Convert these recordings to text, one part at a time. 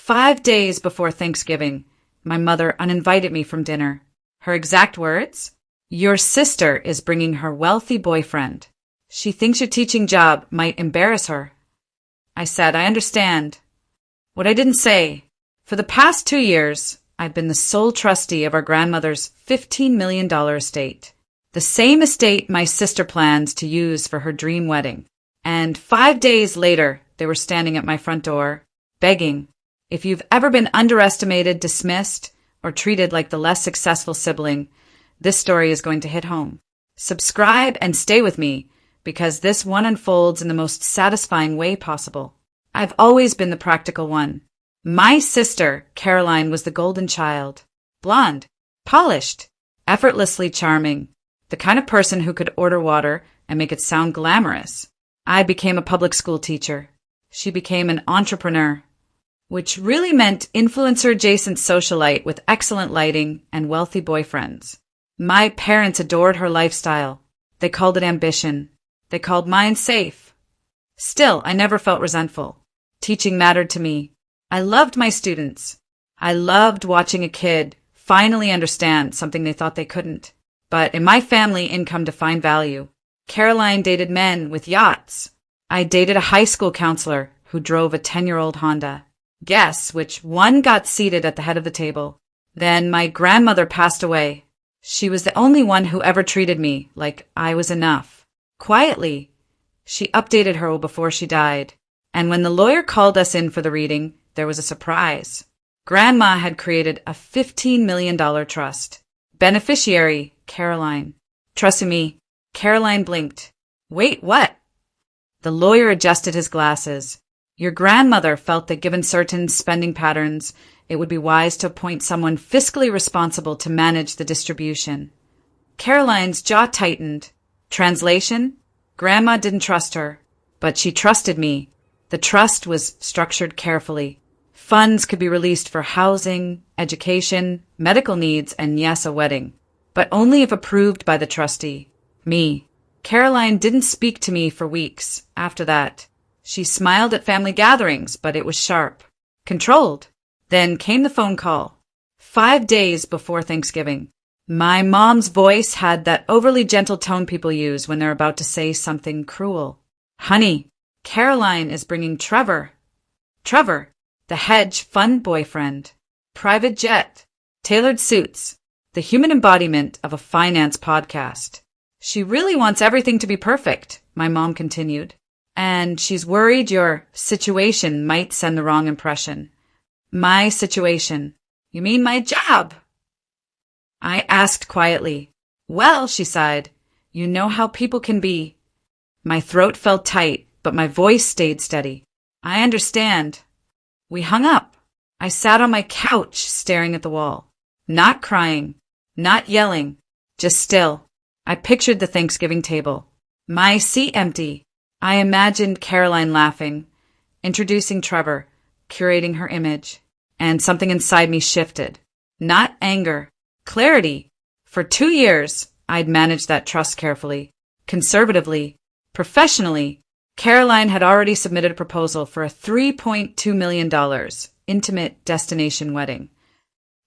5 days before Thanksgiving, my mother uninvited me from dinner. Her exact words? Your sister is bringing her wealthy boyfriend. She thinks your teaching job might embarrass her. I said, I understand. What I didn't say, for the past 2 years, I've been the sole trustee of our grandmother's $15 million estate. The same estate my sister plans to use for her dream wedding. And 5 days later, they were standing at my front door, begging. If you've ever been underestimated, dismissed, or treated like the less successful sibling, this story is going to hit home. Subscribe and stay with me, because this one unfolds in the most satisfying way possible. I've always been the practical one. My sister, Caroline, was the golden child. Blonde, polished, effortlessly charming, the kind of person who could order water and make it sound glamorous. I became a public school teacher. She became an entrepreneur, which really meant influencer-adjacent socialite with excellent lighting and wealthy boyfriends. My parents adored her lifestyle. They called it ambition. They called mine safe. Still, I never felt resentful. Teaching mattered to me. I loved my students. I loved watching a kid finally understand something they thought they couldn't. But in my family, income defined value. Caroline dated men with yachts. I dated a high school counselor who drove a 10-year-old Honda. Guess which one got seated at the head of the table. Then my grandmother passed away. She was the only one who ever treated me like I was enough. Quietly, she updated her will before she died. And when the lawyer called us in for the reading, there was a surprise. Grandma had created a $15 million trust. Beneficiary, Caroline. Trust me, Caroline blinked. Wait, what? The lawyer adjusted his glasses. Your grandmother felt that given certain spending patterns, it would be wise to appoint someone fiscally responsible to manage the distribution. Caroline's jaw tightened. Translation? Grandma didn't trust her, but she trusted me. The trust was structured carefully. Funds could be released for housing, education, medical needs, and yes, a wedding. But only if approved by the trustee. Me. Caroline didn't speak to me for weeks after that. She smiled at family gatherings, but it was sharp. Controlled. Then came the phone call. 5 days before Thanksgiving. My mom's voice had that overly gentle tone people use when they're about to say something cruel. Honey, Caroline is bringing Trevor. Trevor, the hedge fund boyfriend. Private jet. Tailored suits. The human embodiment of a finance podcast. She really wants everything to be perfect, my mom continued. And she's worried your situation might send the wrong impression. My situation. You mean my job? I asked quietly. Well, she sighed, you know how people can be. My throat felt tight, but my voice stayed steady. I understand. We hung up. I sat on my couch staring at the wall. Not crying, not yelling, just still. I pictured the Thanksgiving table. My seat empty. I imagined Caroline laughing, introducing Trevor, curating her image, and something inside me shifted. Not anger, clarity. For 2 years, I'd managed that trust carefully, conservatively, professionally. Caroline had already submitted a proposal for a $3.2 million intimate destination wedding.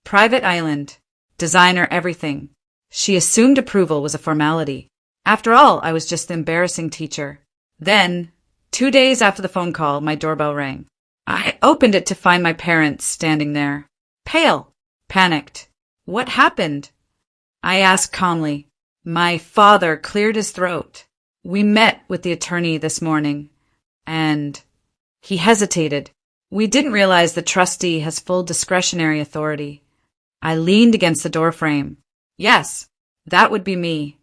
Private island, designer everything. She assumed approval was a formality. After all, I was just the embarrassing teacher. Then, 2 days after the phone call, my doorbell rang. I opened it to find my parents standing there. Pale, panicked. What happened? I asked calmly. My father cleared his throat. We met with the attorney this morning, and he hesitated. We didn't realize the trustee has full discretionary authority. I leaned against the doorframe. Yes, that would be me.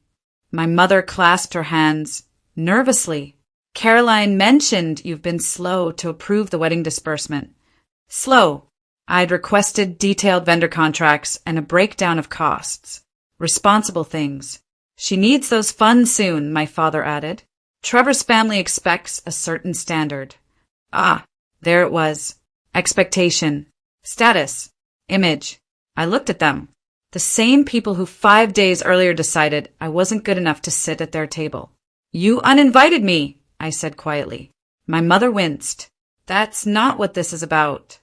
My mother clasped her hands nervously. Caroline mentioned you've been slow to approve the wedding disbursement. Slow. I'd requested detailed vendor contracts and a breakdown of costs. Responsible things. She needs those funds soon, my father added. Trevor's family expects a certain standard. Ah, there it was. Expectation. Status. Image. I looked at them. The same people who 5 days earlier decided I wasn't good enough to sit at their table. You uninvited me, I said quietly. My mother winced. That's not what this is about.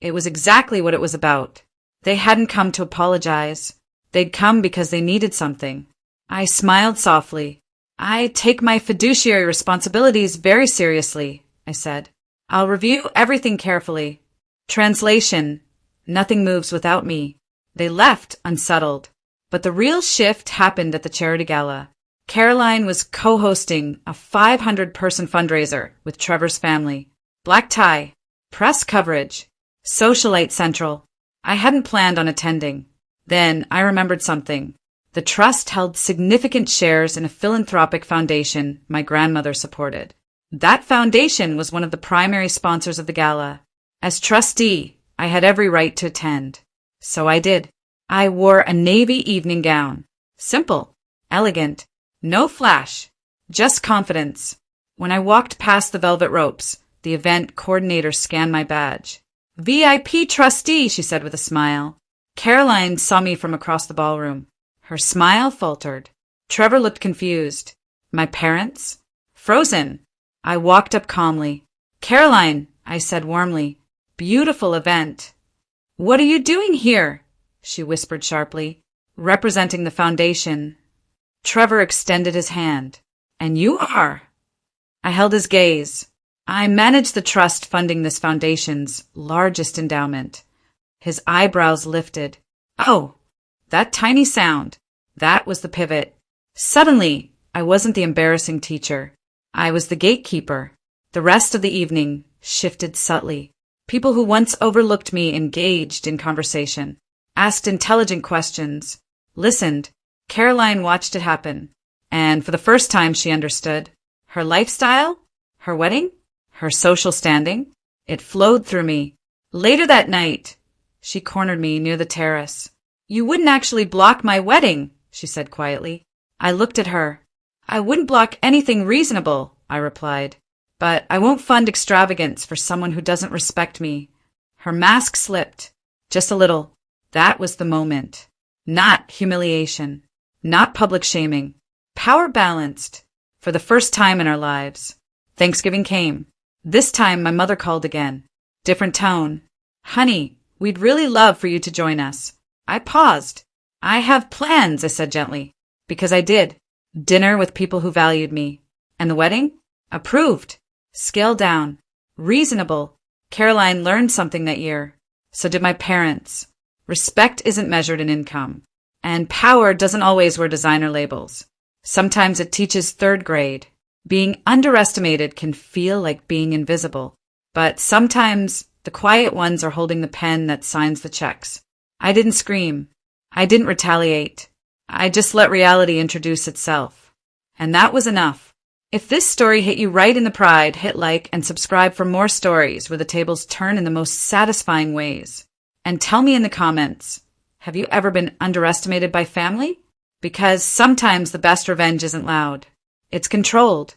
It was exactly what it was about. They hadn't come to apologize. They'd come because they needed something. I smiled softly. I take my fiduciary responsibilities very seriously, I said. I'll review everything carefully. Translation: nothing moves without me. They left unsettled. But the real shift happened at the charity gala. Caroline was co-hosting a 500-person fundraiser with Trevor's family. Black tie, press coverage, socialite central. I hadn't planned on attending. Then I remembered something. The trust held significant shares in a philanthropic foundation my grandmother supported. That foundation was one of the primary sponsors of the gala. As trustee, I had every right to attend. So I did. I wore a navy evening gown. Simple, elegant, no flash, just confidence. When I walked past the velvet ropes, the event coordinator scanned my badge. VIP trustee, she said with a smile. Caroline saw me from across the ballroom. Her smile faltered. Trevor looked confused. My parents? Frozen. I walked up calmly. Caroline, I said warmly. Beautiful event. What are you doing here? She whispered sharply. Representing the foundation. Trevor extended his hand. And you are? I held his gaze. I manage the trust funding this foundation's largest endowment. His eyebrows lifted. Oh, that tiny sound. That was the pivot. Suddenly, I wasn't the embarrassing teacher. I was the gatekeeper. The rest of the evening shifted subtly. People who once overlooked me engaged in conversation, asked intelligent questions, listened. Caroline watched it happen. And for the first time, she understood. Her lifestyle, her wedding, her social standing, it flowed through me. Later that night, she cornered me near the terrace. You wouldn't actually block my wedding, she said quietly. I looked at her. I wouldn't block anything reasonable, I replied. But I won't fund extravagance for someone who doesn't respect me. Her mask slipped. Just a little. That was the moment. Not humiliation. Not public shaming. Power balanced. For the first time in our lives. Thanksgiving came. This time my mother called again. Different tone. Honey, we'd really love for you to join us. I paused. I have plans, I said gently. Because I did. Dinner with people who valued me. And the wedding? Approved. Scaled down. Reasonable. Caroline learned something that year. So did my parents. Respect isn't measured in income. And power doesn't always wear designer labels. Sometimes it teaches third grade. Being underestimated can feel like being invisible. But sometimes the quiet ones are holding the pen that signs the checks. I didn't scream. I didn't retaliate. I just let reality introduce itself. And that was enough. If this story hit you right in the pride, hit like and subscribe for more stories where the tables turn in the most satisfying ways. And tell me in the comments, have you ever been underestimated by family? Because sometimes the best revenge isn't loud. It's controlled.